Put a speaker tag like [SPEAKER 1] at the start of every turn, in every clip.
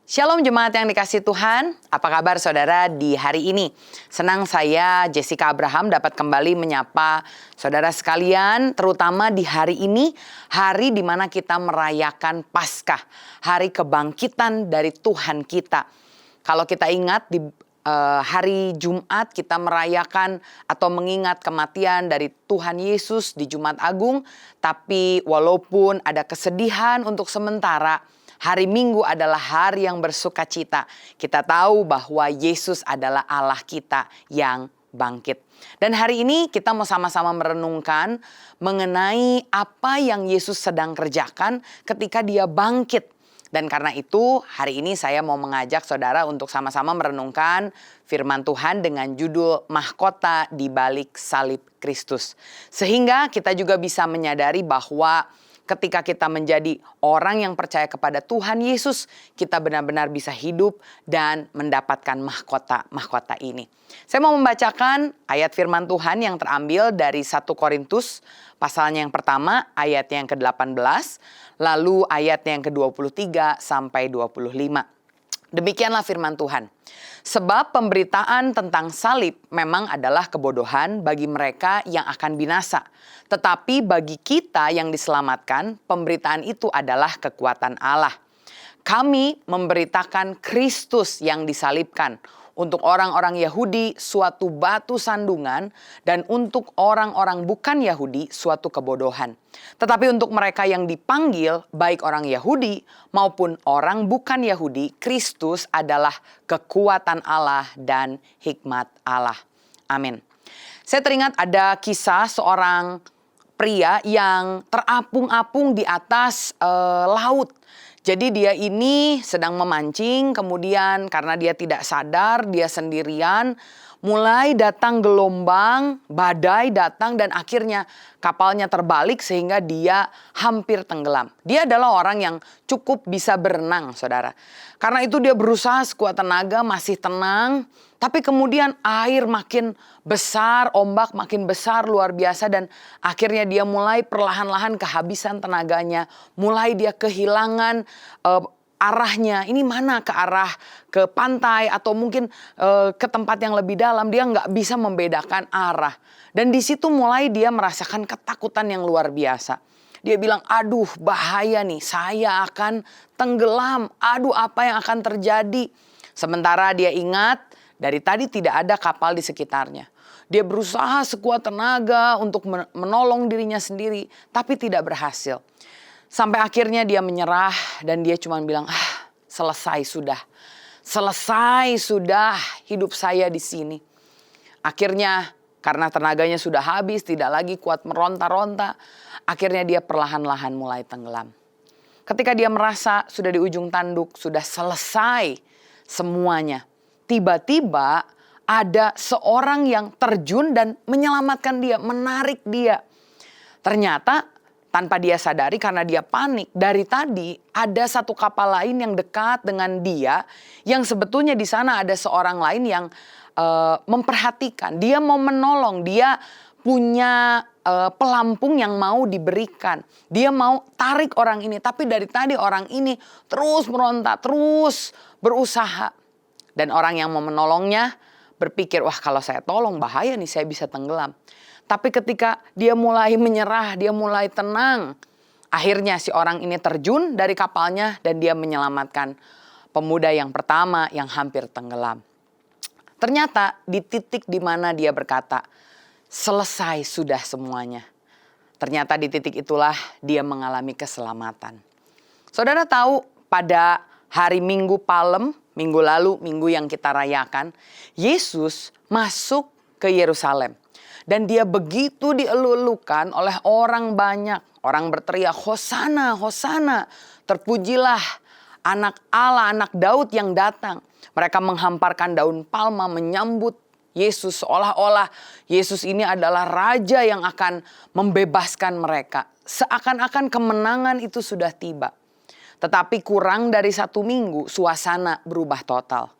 [SPEAKER 1] Shalom jemaat yang dikasihi Tuhan, apa kabar saudara di hari ini? Senang saya Jessica Abraham dapat kembali menyapa saudara sekalian, terutama di hari ini, hari di mana kita merayakan Paskah, hari kebangkitan dari Tuhan kita. Kalau kita ingat di hari Jumat kita merayakan atau mengingat kematian dari Tuhan Yesus di Jumat Agung, tapi walaupun ada kesedihan untuk sementara, hari Minggu adalah hari yang bersukacita. Kita tahu bahwa Yesus adalah Allah kita yang bangkit. Dan hari ini kita mau sama-sama merenungkan mengenai apa yang Yesus sedang kerjakan ketika dia bangkit. Dan karena itu hari ini saya mau mengajak saudara untuk sama-sama merenungkan firman Tuhan dengan judul Mahkota di Balik Salib Kristus. Sehingga kita juga bisa menyadari bahwa ketika kita menjadi orang yang percaya kepada Tuhan Yesus, kita benar-benar bisa hidup dan mendapatkan mahkota ini. Saya mau membacakan ayat firman Tuhan yang terambil dari 1 Korintus, pasalnya yang pertama, ayatnya yang ke-18, lalu ayatnya yang ke-23 sampai 25. Demikianlah firman Tuhan. Sebab pemberitaan tentang salib memang adalah kebodohan bagi mereka yang akan binasa. Tetapi bagi kita yang diselamatkan, pemberitaan itu adalah kekuatan Allah. Kami memberitakan Kristus yang disalibkan. Untuk orang-orang Yahudi suatu batu sandungan dan untuk orang-orang bukan Yahudi suatu kebodohan. Tetapi untuk mereka yang dipanggil baik orang Yahudi maupun orang bukan Yahudi, Kristus adalah kekuatan Allah dan hikmat Allah. Amin. Saya teringat ada kisah seorang pria yang terapung-apung di atas laut. Jadi dia ini sedang memancing, kemudian karena dia tidak sadar, dia sendirian, mulai datang gelombang, badai datang dan akhirnya kapalnya terbalik sehingga dia hampir tenggelam. Dia adalah orang yang cukup bisa berenang, saudara. Karena itu dia berusaha sekuat tenaga, masih tenang, tapi kemudian air makin besar, ombak makin besar luar biasa dan akhirnya dia mulai perlahan-lahan kehabisan tenaganya, mulai dia kehilangan arahnya. Ini mana, ke arah ke pantai atau mungkin ke tempat yang lebih dalam, dia nggak bisa membedakan arah. Dan di situ mulai dia merasakan ketakutan yang luar biasa. Dia bilang, aduh bahaya nih, saya akan tenggelam, aduh apa yang akan terjadi. Sementara dia ingat, dari tadi tidak ada kapal di sekitarnya. Dia berusaha sekuat tenaga untuk menolong dirinya sendiri, tapi tidak berhasil. Sampai akhirnya dia menyerah dan dia cuma bilang, selesai sudah. Selesai sudah hidup saya di sini. Akhirnya karena tenaganya sudah habis, tidak lagi kuat meronta-ronta, akhirnya dia perlahan-lahan mulai tenggelam. Ketika dia merasa sudah di ujung tanduk, sudah selesai semuanya, tiba-tiba ada seorang yang terjun dan menyelamatkan dia, menarik dia. Ternyata tanpa dia sadari karena dia panik, dari tadi ada satu kapal lain yang dekat dengan dia, yang sebetulnya di sana ada seorang lain yang memperhatikan. Dia mau menolong, dia punya pelampung yang mau diberikan. Dia mau tarik orang ini, tapi dari tadi orang ini terus meronta, terus berusaha. Dan orang yang mau menolongnya berpikir, wah kalau saya tolong bahaya nih, saya bisa tenggelam. Tapi ketika dia mulai menyerah, dia mulai tenang. Akhirnya si orang ini terjun dari kapalnya dan dia menyelamatkan pemuda yang pertama yang hampir tenggelam. Ternyata di titik di mana dia berkata, selesai sudah semuanya. Ternyata di titik itulah dia mengalami keselamatan. Saudara tahu pada hari Minggu Palem, minggu lalu, minggu yang kita rayakan, Yesus masuk ke Yerusalem. Dan dia begitu dielu-elukan oleh orang banyak. Orang berteriak, Hosana, Hosana. Terpujilah anak Allah, anak Daud yang datang. Mereka menghamparkan daun palma menyambut Yesus, seolah-olah Yesus ini adalah raja yang akan membebaskan mereka. Seakan-akan kemenangan itu sudah tiba. Tetapi kurang dari 1 minggu suasana berubah total.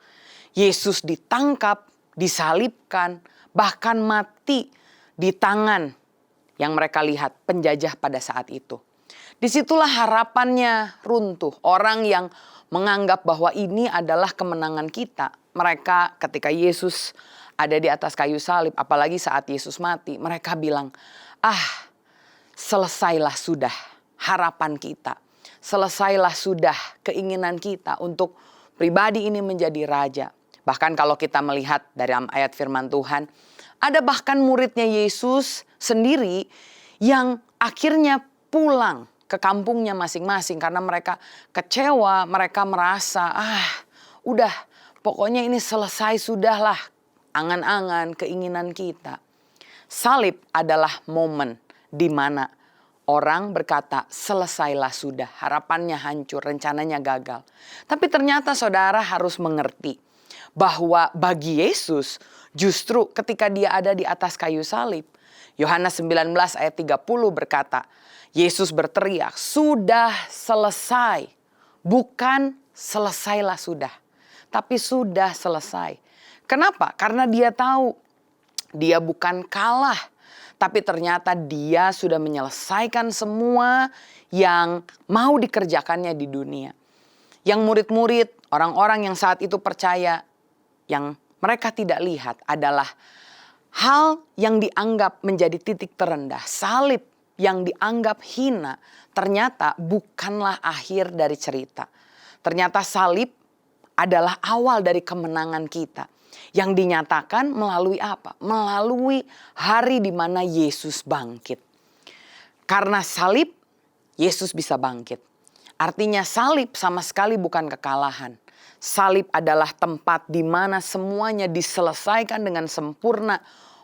[SPEAKER 1] Yesus ditangkap, disalibkan, bahkan mati di tangan yang mereka lihat penjajah pada saat itu. Disitulah harapannya runtuh. Orang yang menganggap bahwa ini adalah kemenangan kita. Mereka ketika Yesus ada di atas kayu salib, apalagi saat Yesus mati, mereka bilang, selesailah sudah harapan kita. Selesailah sudah keinginan kita untuk pribadi ini menjadi raja. Bahkan kalau kita melihat dari ayat firman Tuhan, ada bahkan muridnya Yesus sendiri yang akhirnya pulang ke kampungnya masing-masing karena mereka kecewa, mereka merasa, udah pokoknya ini selesai sudahlah angan-angan, keinginan kita. Salib adalah momen di mana orang berkata, selesailah sudah, harapannya hancur, rencananya gagal. Tapi ternyata saudara harus mengerti bahwa bagi Yesus, justru ketika dia ada di atas kayu salib, Yohanes 19 ayat 30 berkata, Yesus berteriak, sudah selesai. Bukan selesailah sudah, tapi sudah selesai. Kenapa? Karena dia tahu, dia bukan kalah. Tapi ternyata dia sudah menyelesaikan semua yang mau dikerjakannya di dunia. Yang murid-murid, orang-orang yang saat itu percaya, yang mereka tidak lihat adalah hal yang dianggap menjadi titik terendah. Salib yang dianggap hina ternyata bukanlah akhir dari cerita. Ternyata salib adalah awal dari kemenangan kita. Yang dinyatakan melalui apa? Melalui hari di mana Yesus bangkit. Karena salib, Yesus bisa bangkit. Artinya salib sama sekali bukan kekalahan. Salib adalah tempat di mana semuanya diselesaikan dengan sempurna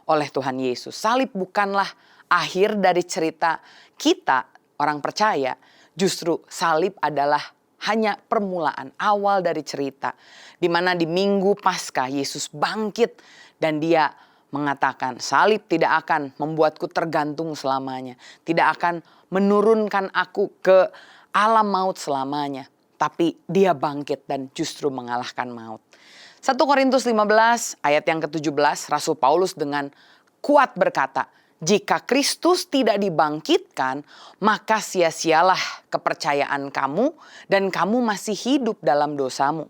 [SPEAKER 1] oleh Tuhan Yesus. Salib bukanlah akhir dari cerita kita, orang percaya. Justru salib adalah hanya permulaan, awal dari cerita. Di mana di minggu Paskah Yesus bangkit dan dia mengatakan salib tidak akan membuatku tergantung selamanya. Tidak akan menurunkan aku ke alam maut selamanya. Tapi dia bangkit dan justru mengalahkan maut. 1 Korintus 15 ayat yang ke-17 Rasul Paulus dengan kuat berkata, jika Kristus tidak dibangkitkan, maka sia-sialah kepercayaan kamu dan kamu masih hidup dalam dosamu.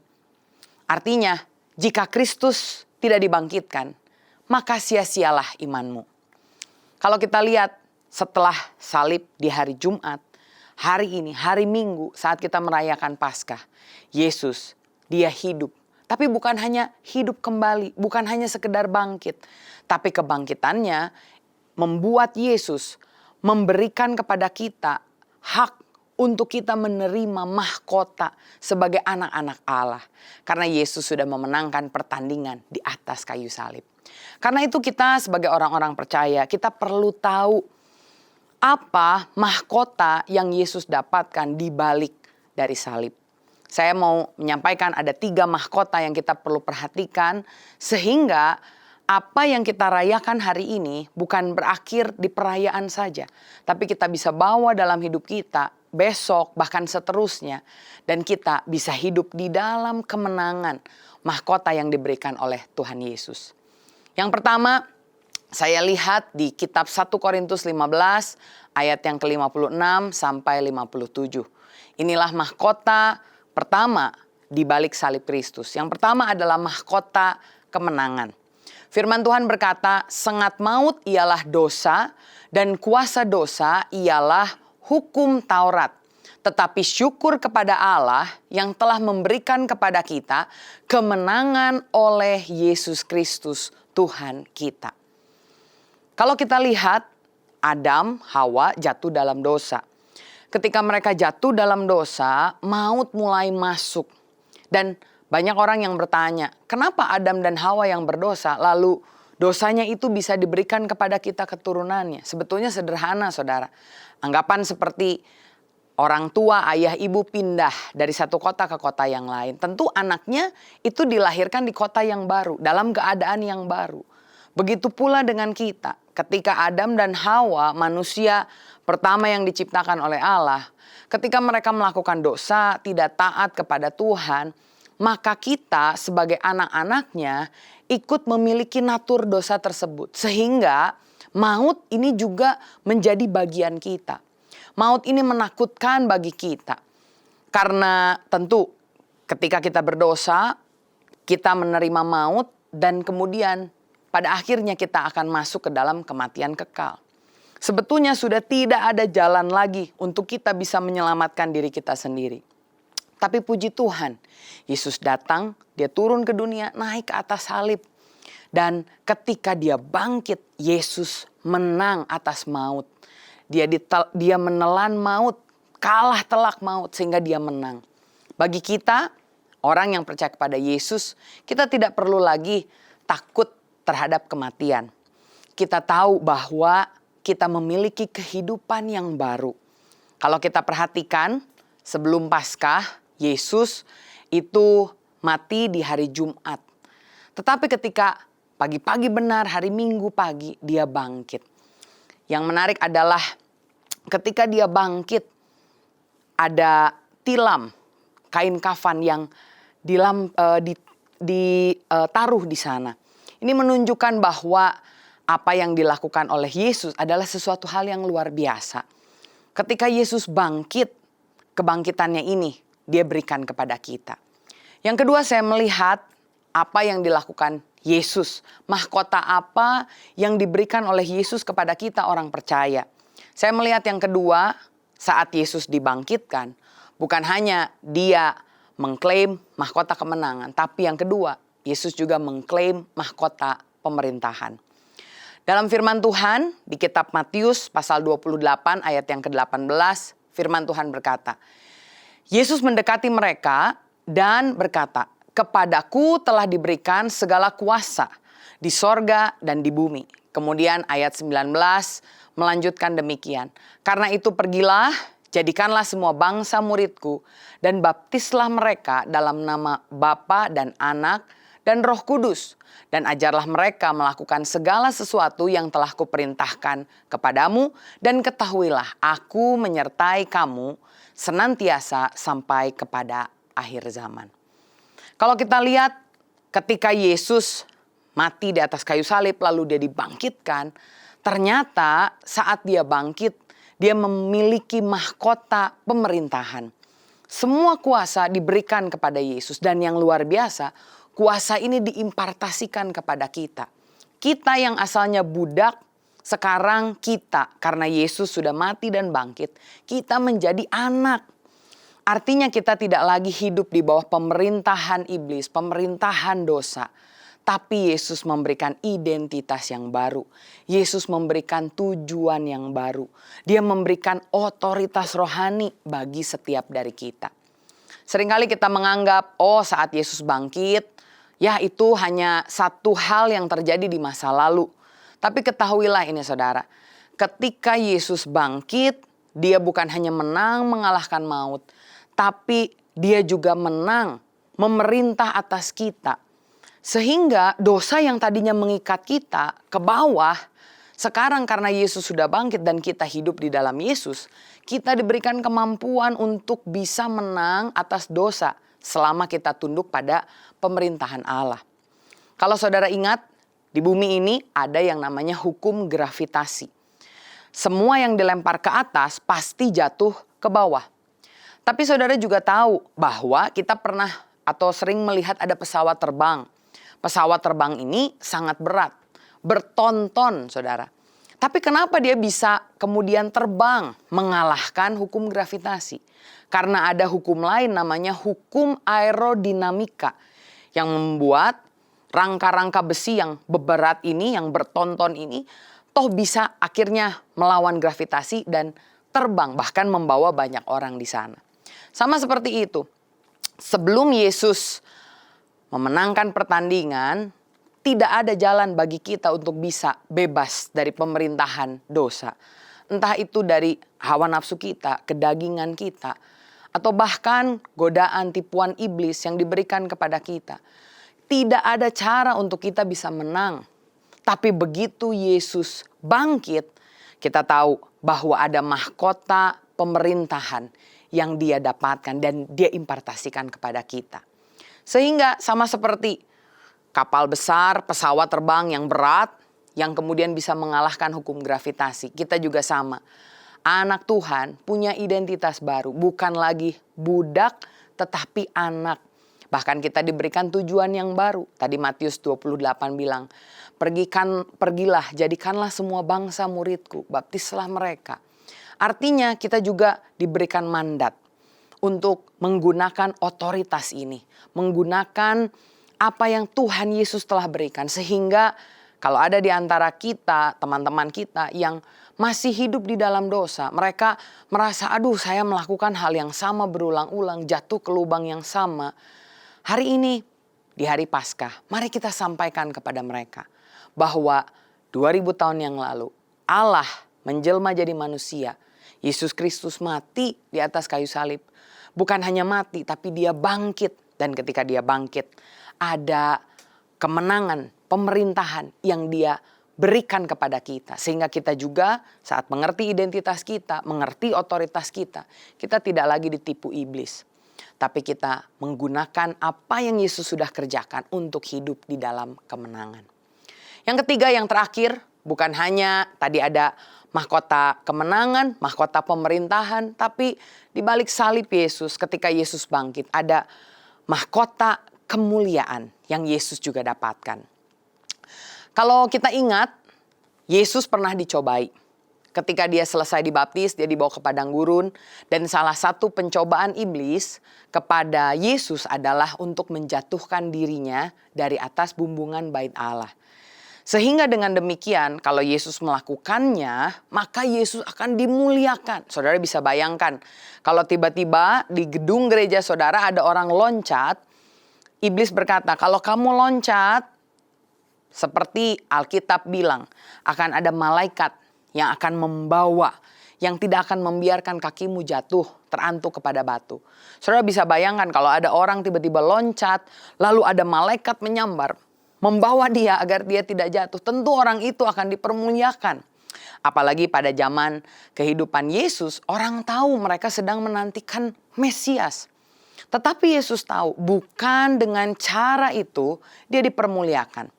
[SPEAKER 1] Artinya, jika Kristus tidak dibangkitkan, maka sia-sialah imanmu. Kalau kita lihat setelah salib di hari Jumat, hari ini, hari Minggu saat kita merayakan Paskah, Yesus, dia hidup. Tapi bukan hanya hidup kembali, bukan hanya sekedar bangkit. Tapi kebangkitannya membuat Yesus memberikan kepada kita hak untuk kita menerima mahkota sebagai anak-anak Allah. Karena Yesus sudah memenangkan pertandingan di atas kayu salib. Karena itu kita sebagai orang-orang percaya, kita perlu tahu apa mahkota yang Yesus dapatkan di balik dari salib. Saya mau menyampaikan ada 3 mahkota yang kita perlu perhatikan sehingga apa yang kita rayakan hari ini bukan berakhir di perayaan saja. Tapi kita bisa bawa dalam hidup kita besok bahkan seterusnya. Dan kita bisa hidup di dalam kemenangan mahkota yang diberikan oleh Tuhan Yesus. Yang pertama saya lihat di kitab 1 Korintus 15 ayat yang ke-56 sampai 57. Inilah mahkota pertama di balik salib Kristus. Yang pertama adalah mahkota kemenangan. Firman Tuhan berkata, sengat maut ialah dosa dan kuasa dosa ialah hukum Taurat. Tetapi syukur kepada Allah yang telah memberikan kepada kita kemenangan oleh Yesus Kristus Tuhan kita. Kalau kita lihat Adam, Hawa jatuh dalam dosa. Ketika mereka jatuh dalam dosa, maut mulai masuk. Dan banyak orang yang bertanya, kenapa Adam dan Hawa yang berdosa, lalu dosanya itu bisa diberikan kepada kita keturunannya? Sebetulnya sederhana saudara. Anggapan seperti orang tua, ayah, ibu pindah dari satu kota ke kota yang lain. Tentu anaknya itu dilahirkan di kota yang baru, dalam keadaan yang baru. Begitu pula dengan kita. Ketika Adam dan Hawa, manusia pertama yang diciptakan oleh Allah, ketika mereka melakukan dosa, tidak taat kepada Tuhan, maka kita sebagai anak-anaknya ikut memiliki natur dosa tersebut. Sehingga maut ini juga menjadi bagian kita. Maut ini menakutkan bagi kita. Karena tentu Ketika kita berdosa, kita menerima maut dan kemudian pada akhirnya kita akan masuk ke dalam kematian kekal. Sebetulnya sudah tidak ada jalan lagi untuk kita bisa menyelamatkan diri kita sendiri. Tapi puji Tuhan, Yesus datang, dia turun ke dunia, naik ke atas salib. Dan ketika dia bangkit, Yesus menang atas maut. Dia menelan maut, kalah telak maut sehingga dia menang. Bagi kita, orang yang percaya kepada Yesus, kita tidak perlu lagi takut terhadap kematian. Kita tahu bahwa kita memiliki kehidupan yang baru. Kalau kita perhatikan, sebelum Paskah, Yesus itu mati di hari Jumat. Tetapi ketika pagi-pagi benar, hari Minggu pagi, dia bangkit. Yang menarik adalah ketika dia bangkit, ada tilam, kain kafan yang ditaruh di sana. Ini menunjukkan bahwa apa yang dilakukan oleh Yesus adalah sesuatu hal yang luar biasa. Ketika Yesus bangkit, kebangkitannya ini dia berikan kepada kita. Yang kedua, saya melihat apa yang dilakukan Yesus. Mahkota apa yang diberikan oleh Yesus kepada kita orang percaya. Saya melihat yang kedua, saat Yesus dibangkitkan, bukan hanya dia mengklaim mahkota kemenangan, tapi yang kedua, Yesus juga mengklaim mahkota pemerintahan. Dalam firman Tuhan di kitab Matius pasal 28 ayat yang ke-18, firman Tuhan berkata, Yesus mendekati mereka dan berkata, "Kepadaku telah diberikan segala kuasa di sorga dan di bumi." Kemudian ayat 19 melanjutkan demikian. "Karena itu pergilah, jadikanlah semua bangsa muridku dan baptislah mereka dalam nama Bapa dan Anak dan Roh Kudus. Dan ajarlah mereka melakukan segala sesuatu yang telah kuperintahkan kepadamu. Dan ketahuilah aku menyertai kamu senantiasa sampai kepada akhir zaman." Kalau kita lihat ketika Yesus mati di atas kayu salib lalu dia dibangkitkan, ternyata saat dia bangkit dia memiliki mahkota pemerintahan. Semua kuasa diberikan kepada Yesus dan yang luar biasa, kuasa ini diimpartasikan kepada kita. Kita yang asalnya budak, sekarang kita karena Yesus sudah mati dan bangkit, kita menjadi anak. Artinya kita tidak lagi hidup di bawah pemerintahan iblis, pemerintahan dosa. Tapi Yesus memberikan identitas yang baru. Yesus memberikan tujuan yang baru. Dia memberikan otoritas rohani bagi setiap dari kita. Seringkali kita menganggap, saat Yesus bangkit, ya itu hanya satu hal yang terjadi di masa lalu. Tapi ketahuilah ini saudara, ketika Yesus bangkit, dia bukan hanya menang mengalahkan maut, tapi dia juga menang memerintah atas kita. Sehingga dosa yang tadinya mengikat kita ke bawah, sekarang karena Yesus sudah bangkit dan kita hidup di dalam Yesus, kita diberikan kemampuan untuk bisa menang atas dosa selama kita tunduk pada pemerintahan Allah. Kalau saudara ingat, di bumi ini ada yang namanya hukum gravitasi. Semua yang dilempar ke atas pasti jatuh ke bawah. Tapi saudara juga tahu bahwa kita pernah atau sering melihat ada pesawat terbang. Pesawat terbang ini sangat berat, bertonton saudara. Tapi kenapa dia bisa kemudian terbang mengalahkan hukum gravitasi? Karena ada hukum lain namanya hukum aerodinamika yang membuat rangka-rangka besi yang beberat ini, yang bertonton ini, toh bisa akhirnya melawan gravitasi dan terbang, bahkan membawa banyak orang di sana. Sama seperti itu, sebelum Yesus memenangkan pertandingan, tidak ada jalan bagi kita untuk bisa bebas dari pemerintahan dosa. Entah itu dari hawa nafsu kita, kedagingan kita, atau bahkan godaan tipuan iblis yang diberikan kepada kita. Tidak ada cara untuk kita bisa menang. Tapi begitu Yesus bangkit, kita tahu bahwa ada mahkota pemerintahan yang dia dapatkan dan dia impartasikan kepada kita. Sehingga sama seperti kapal besar, pesawat terbang yang berat, yang kemudian bisa mengalahkan hukum gravitasi. Kita juga sama. Anak Tuhan punya identitas baru. Bukan lagi budak, tetapi anak. Bahkan kita diberikan tujuan yang baru. Tadi Matius 28 bilang, pergilah, jadikanlah semua bangsa muridku, baptislah mereka. Artinya kita juga diberikan mandat untuk menggunakan otoritas ini. Menggunakan apa yang Tuhan Yesus telah berikan. Sehingga kalau ada di antara kita, teman-teman kita yang masih hidup di dalam dosa. Mereka merasa, aduh saya melakukan hal yang sama berulang-ulang, jatuh ke lubang yang sama. Hari ini, di hari Paskah, mari kita sampaikan kepada mereka bahwa 2000 tahun yang lalu Allah menjelma jadi manusia. Yesus Kristus mati di atas kayu salib. Bukan hanya mati, tapi dia bangkit. Dan ketika dia bangkit, ada kemenangan, pemerintahan yang dia berikan kepada kita. Sehingga kita juga saat mengerti identitas kita, mengerti otoritas kita tidak lagi ditipu iblis. Tapi kita menggunakan apa yang Yesus sudah kerjakan untuk hidup di dalam kemenangan. Yang ketiga, yang terakhir, bukan hanya tadi ada mahkota kemenangan, mahkota pemerintahan, tapi di balik salib Yesus ketika Yesus bangkit ada mahkota kemuliaan yang Yesus juga dapatkan. Kalau kita ingat, Yesus pernah dicobai. Ketika dia selesai dibaptis, dia dibawa ke padang gurun. Dan salah satu pencobaan iblis kepada Yesus adalah untuk menjatuhkan dirinya dari atas bumbungan bait Allah. Sehingga dengan demikian, kalau Yesus melakukannya, maka Yesus akan dimuliakan. Saudara bisa bayangkan, kalau tiba-tiba di gedung gereja saudara ada orang loncat, iblis berkata, kalau kamu loncat, seperti Alkitab bilang, akan ada malaikat yang akan membawa, yang tidak akan membiarkan kakimu jatuh terantuk kepada batu. Saudara bisa bayangkan kalau ada orang tiba-tiba loncat, lalu ada malaikat menyambar, membawa dia agar dia tidak jatuh. Tentu orang itu akan dipermuliakan. Apalagi pada zaman kehidupan Yesus, orang tahu mereka sedang menantikan Mesias. Tetapi Yesus tahu bukan dengan cara itu dia dipermuliakan.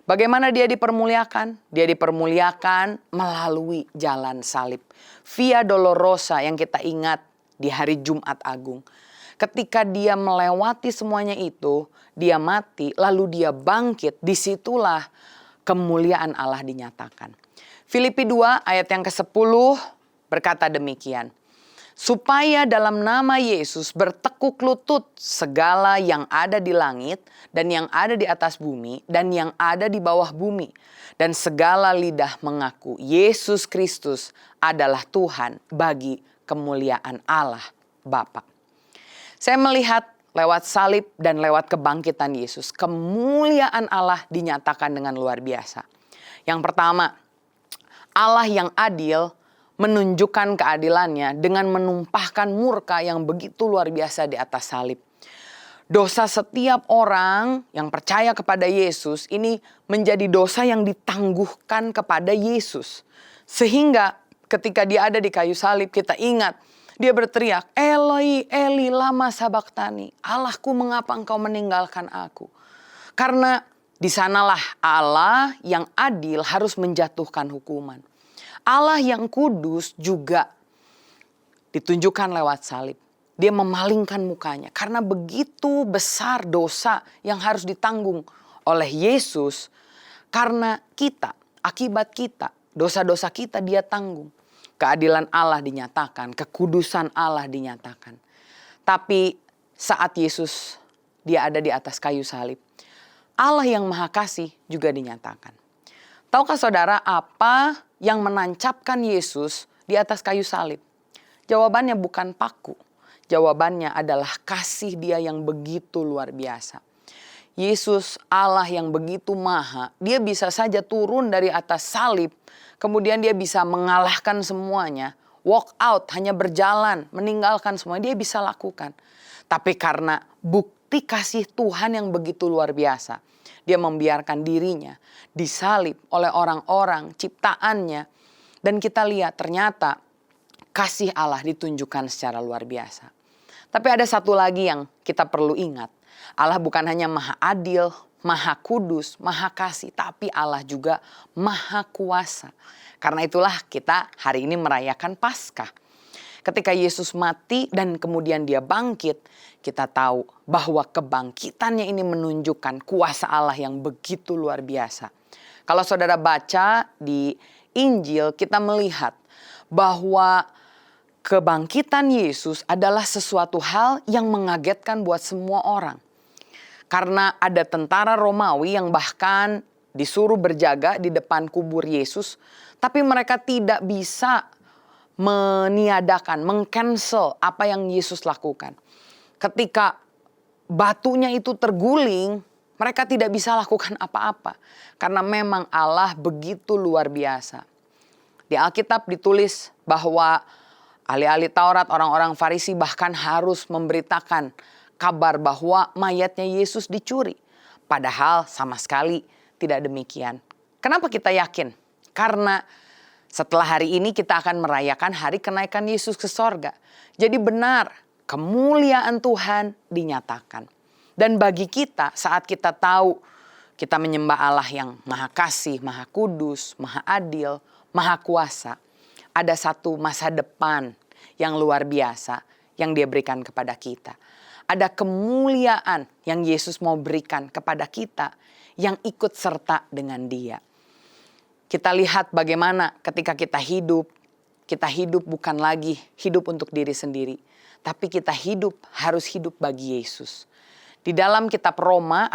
[SPEAKER 1] Bagaimana dia dipermuliakan? Dia dipermuliakan melalui jalan salib. Via Dolorosa yang kita ingat di hari Jumat Agung. Ketika dia melewati semuanya itu, dia mati, lalu dia bangkit, disitulah kemuliaan Allah dinyatakan. Filipi 2 ayat yang ke-10 berkata demikian. Supaya dalam nama Yesus bertekuk lutut segala yang ada di langit dan yang ada di atas bumi dan yang ada di bawah bumi. Dan segala lidah mengaku Yesus Kristus adalah Tuhan bagi kemuliaan Allah Bapa. Saya melihat lewat salib dan lewat kebangkitan Yesus, kemuliaan Allah dinyatakan dengan luar biasa. Yang pertama, Allah yang adil menunjukkan keadilannya dengan menumpahkan murka yang begitu luar biasa di atas salib. Dosa setiap orang yang percaya kepada Yesus ini menjadi dosa yang ditangguhkan kepada Yesus. Sehingga ketika dia ada di kayu salib kita ingat, dia berteriak, Eloi, Eli, lama sabachthani. Allahku, mengapa engkau meninggalkan aku? Karena di sanalah Allah yang adil harus menjatuhkan hukuman. Allah yang kudus juga ditunjukkan lewat salib. Dia memalingkan mukanya karena begitu besar dosa yang harus ditanggung oleh Yesus. Karena kita, akibat kita, dosa-dosa kita dia tanggung. Keadilan Allah dinyatakan, kekudusan Allah dinyatakan. Tapi saat Yesus dia ada di atas kayu salib, Allah yang Maha Kasih juga dinyatakan. Tahukah saudara apa yang menancapkan Yesus di atas kayu salib? Jawabannya bukan paku. Jawabannya adalah kasih dia yang begitu luar biasa. Yesus Allah yang begitu maha, dia bisa saja turun dari atas salib. Kemudian dia bisa mengalahkan semuanya. Walk out, hanya berjalan, meninggalkan semua. Dia bisa lakukan. Tapi karena bukti kasih Tuhan yang begitu luar biasa. Dia membiarkan dirinya disalib oleh orang-orang ciptaannya. Dan kita lihat ternyata kasih Allah ditunjukkan secara luar biasa. Tapi ada satu lagi yang kita perlu ingat. Allah bukan hanya maha adil, maha kudus, maha kasih. Tapi Allah juga maha kuasa. Karena itulah kita hari ini merayakan Paskah. Ketika Yesus mati dan kemudian dia bangkit, kita tahu bahwa kebangkitannya ini menunjukkan kuasa Allah yang begitu luar biasa. Kalau saudara baca di Injil, kita melihat bahwa kebangkitan Yesus adalah sesuatu hal yang mengagetkan buat semua orang. Karena ada tentara Romawi yang bahkan disuruh berjaga di depan kubur Yesus, tapi mereka tidak bisa meniadakan, mengcancel apa yang Yesus lakukan. Ketika batunya itu terguling, mereka tidak bisa lakukan apa-apa. Karena memang Allah begitu luar biasa. Di Alkitab ditulis bahwa ahli-ahli Taurat, orang-orang Farisi bahkan harus memberitakan kabar bahwa mayatnya Yesus dicuri. Padahal sama sekali tidak demikian. Kenapa kita yakin? Karena setelah hari ini kita akan merayakan hari kenaikan Yesus ke sorga. Jadi benar, kemuliaan Tuhan dinyatakan. Dan bagi kita saat kita tahu kita menyembah Allah yang Maha Kasih, Maha Kudus, Maha Adil, Maha Kuasa. Ada satu masa depan yang luar biasa yang Dia berikan kepada kita. Ada kemuliaan yang Yesus mau berikan kepada kita yang ikut serta dengan Dia. Kita lihat bagaimana ketika kita hidup bukan lagi hidup untuk diri sendiri. Tapi kita harus hidup bagi Yesus. Di dalam kitab Roma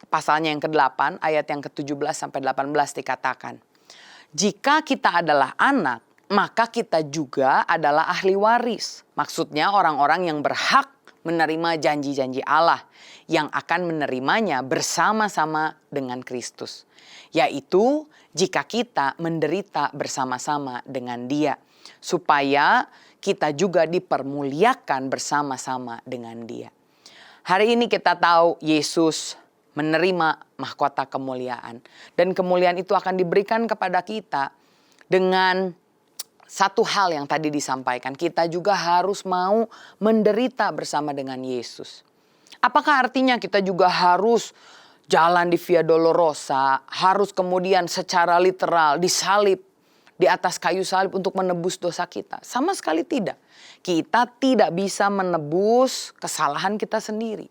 [SPEAKER 1] pasalnya yang ke-8 ayat yang ke-17 sampai 18 dikatakan. Jika kita adalah anak, maka kita juga adalah ahli waris. Maksudnya orang-orang yang berhak menerima janji-janji Allah yang akan menerimanya bersama-sama dengan Kristus. Yaitu jika kita menderita bersama-sama dengan Dia. Supaya kita juga dipermuliakan bersama-sama dengan Dia. Hari ini kita tahu Yesus menerima mahkota kemuliaan. Dan kemuliaan itu akan diberikan kepada kita dengan satu hal yang tadi disampaikan, kita juga harus mau menderita bersama dengan Yesus. Apakah artinya kita juga harus jalan di Via Dolorosa, harus kemudian secara literal disalib di atas kayu salib untuk menebus dosa kita? Sama sekali tidak. Kita tidak bisa menebus kesalahan kita sendiri.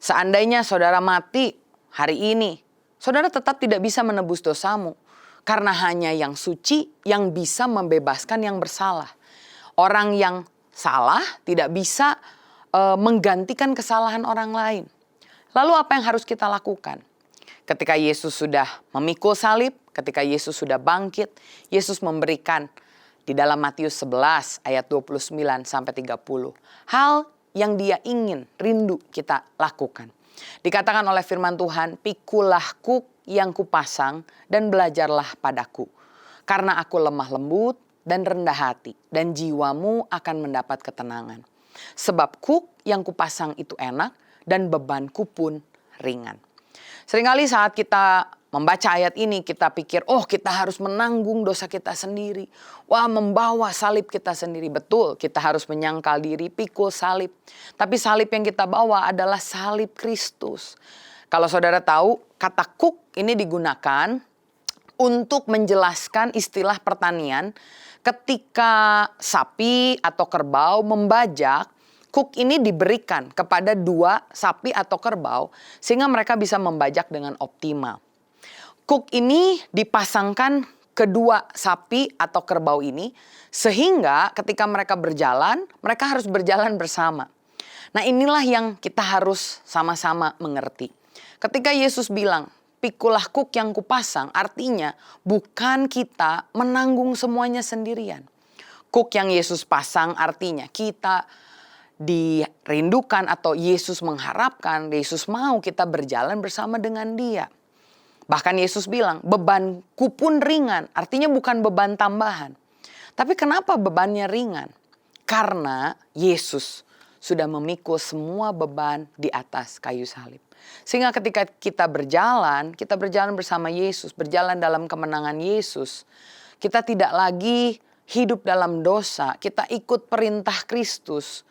[SPEAKER 1] Seandainya saudara mati hari ini, saudara tetap tidak bisa menebus dosamu. Karena hanya yang suci yang bisa membebaskan yang bersalah. Orang yang salah tidak bisa menggantikan kesalahan orang lain. Lalu apa yang harus kita lakukan? Ketika Yesus sudah memikul salib, ketika Yesus sudah bangkit, Yesus memberikan di dalam Matius 11 ayat 29 sampai 30. Hal yang Dia ingin, rindu kita lakukan. Dikatakan oleh firman Tuhan, pikulah kuk yang kupasang dan belajarlah padaku. Karena aku lemah lembut dan rendah hati dan jiwamu akan mendapat ketenangan. Sebab kuk yang kupasang itu enak dan bebanku pun ringan. Seringkali saat kita membaca ayat ini kita pikir, oh kita harus menanggung dosa kita sendiri. Wah, membawa salib kita sendiri. Betul, kita harus menyangkal diri, pikul salib. Tapi salib yang kita bawa adalah salib Kristus. Kalau saudara tahu, kata kuk ini digunakan untuk menjelaskan istilah pertanian. Ketika sapi atau kerbau membajak, kuk ini diberikan kepada dua sapi atau kerbau sehingga mereka bisa membajak dengan optimal. Kuk ini dipasangkan kedua sapi atau kerbau ini sehingga ketika mereka berjalan, mereka harus berjalan bersama. Nah, inilah yang kita harus sama-sama mengerti. Ketika Yesus bilang, pikulah kuk yang kupasang, artinya bukan kita menanggung semuanya sendirian. Kuk yang Yesus pasang artinya kita dirindukan atau Yesus mengharapkan, Yesus mau kita berjalan bersama dengan Dia. Bahkan Yesus bilang, bebanku pun ringan, artinya bukan beban tambahan. Tapi kenapa bebannya ringan? Karena Yesus sudah memikul semua beban di atas kayu salib. Sehingga ketika kita berjalan bersama Yesus, berjalan dalam kemenangan Yesus, kita tidak lagi hidup dalam dosa, kita ikut perintah Kristus.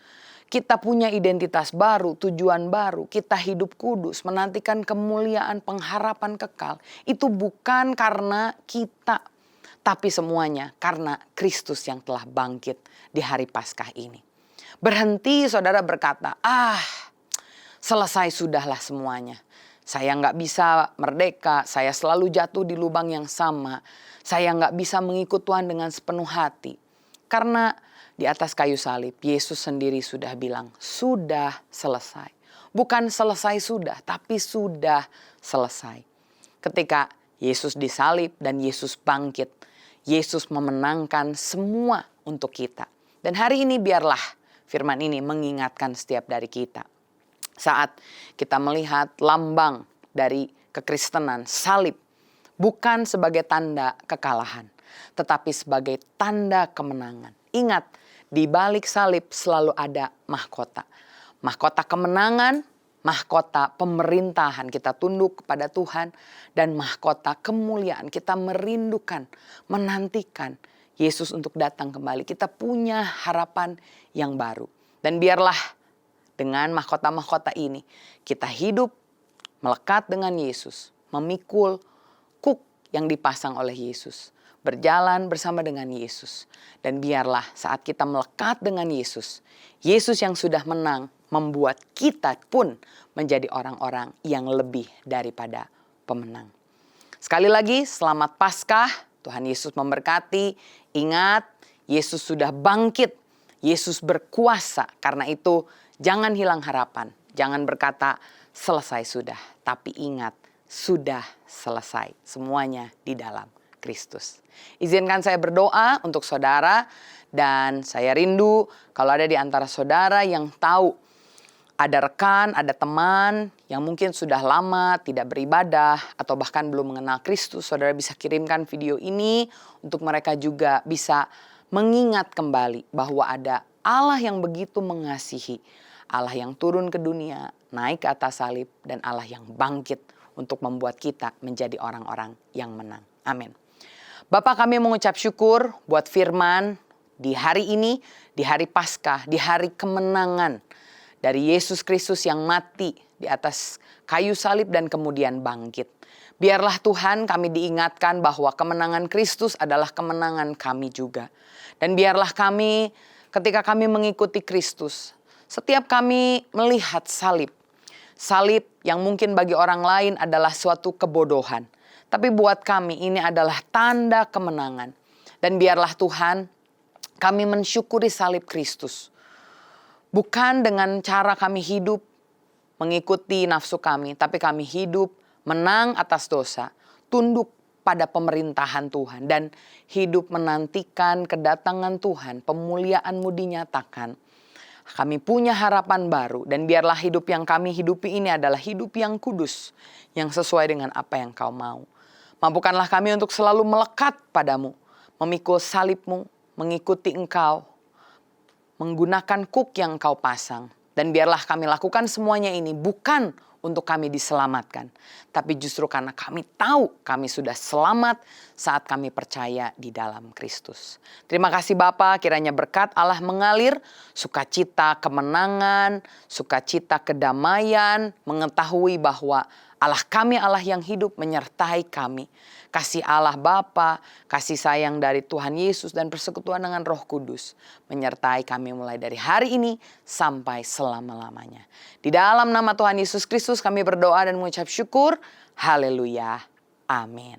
[SPEAKER 1] Kita punya identitas baru, tujuan baru, kita hidup kudus, menantikan kemuliaan, pengharapan kekal. Itu bukan karena kita, Tapi semuanya karena Kristus yang telah bangkit di hari Paskah ini. Berhenti saudara berkata, selesai sudahlah semuanya. Saya nggak bisa merdeka, saya selalu jatuh di lubang yang sama. Saya nggak bisa mengikut Tuhan dengan sepenuh hati. Karena di atas kayu salib, Yesus sendiri sudah bilang, sudah selesai. Bukan selesai sudah, tapi sudah selesai. Ketika Yesus disalib dan Yesus bangkit, Yesus memenangkan semua untuk kita. Dan hari ini biarlah firman ini mengingatkan setiap dari kita. Saat kita melihat lambang dari kekristenan, salib, bukan sebagai tanda kekalahan, tetapi sebagai tanda kemenangan. Ingat, di balik salib selalu ada mahkota. Mahkota kemenangan, mahkota pemerintahan, kita tunduk kepada Tuhan, dan mahkota kemuliaan, kita merindukan, menantikan Yesus untuk datang kembali. Kita punya harapan yang baru. Dan biarlah dengan mahkota-mahkota ini kita hidup melekat dengan Yesus, memikul kuk yang dipasang oleh Yesus, berjalan bersama dengan Yesus. Dan biarlah saat kita melekat dengan Yesus, Yesus yang sudah menang membuat kita pun menjadi orang-orang yang lebih daripada pemenang. Sekali lagi, selamat Paskah. Tuhan Yesus memberkati. Ingat, Yesus sudah bangkit. Yesus berkuasa. Karena itu, jangan hilang harapan. Jangan berkata, selesai sudah. Tapi ingat, sudah selesai. Semuanya di dalam Kristus. Izinkan saya berdoa untuk saudara. Dan saya rindu kalau ada di antara saudara yang tahu ada rekan, ada teman yang mungkin sudah lama tidak beribadah atau bahkan belum mengenal Kristus. Saudara bisa kirimkan video ini untuk mereka juga bisa mengingat kembali bahwa ada Allah yang begitu mengasihi. Allah yang turun ke dunia, naik ke atas salib, dan Allah yang bangkit untuk membuat kita menjadi orang-orang yang menang. Amin. Bapak, kami mengucap syukur buat firman di hari ini, di hari Paskah, di hari kemenangan dari Yesus Kristus yang mati di atas kayu salib dan kemudian bangkit. Biarlah Tuhan kami diingatkan bahwa kemenangan Kristus adalah kemenangan kami juga. Dan biarlah kami ketika kami mengikuti Kristus, setiap kami melihat salib. Salib yang mungkin bagi orang lain adalah suatu kebodohan. Tapi buat kami ini adalah tanda kemenangan. Dan biarlah Tuhan kami mensyukuri salib Kristus. Bukan dengan cara kami hidup mengikuti nafsu kami, tapi kami hidup menang atas dosa, tunduk pada pemerintahan Tuhan, dan hidup menantikan kedatangan Tuhan, pemuliaan-Mu dinyatakan. Kami punya harapan baru, dan biarlah hidup yang kami hidupi ini adalah hidup yang kudus, yang sesuai dengan apa yang Kau mau. Mampukanlah kami untuk selalu melekat padamu, memikul salib-Mu, mengikuti Engkau, menggunakan kuk yang Kau pasang. Dan biarlah kami lakukan semuanya ini bukan untuk kami diselamatkan, tapi justru karena kami tahu kami sudah selamat saat kami percaya di dalam Kristus. Terima kasih Bapa, kiranya berkat Allah mengalir, sukacita kemenangan, sukacita kedamaian, mengetahui bahwa Allah kami Allah yang hidup menyertai kami. Kasih Allah Bapa, kasih sayang dari Tuhan Yesus dan persekutuan dengan Roh Kudus menyertai kami mulai dari hari ini sampai selama-lamanya. Di dalam nama Tuhan Yesus Kristus kami berdoa dan mengucap syukur. Haleluya. Amin.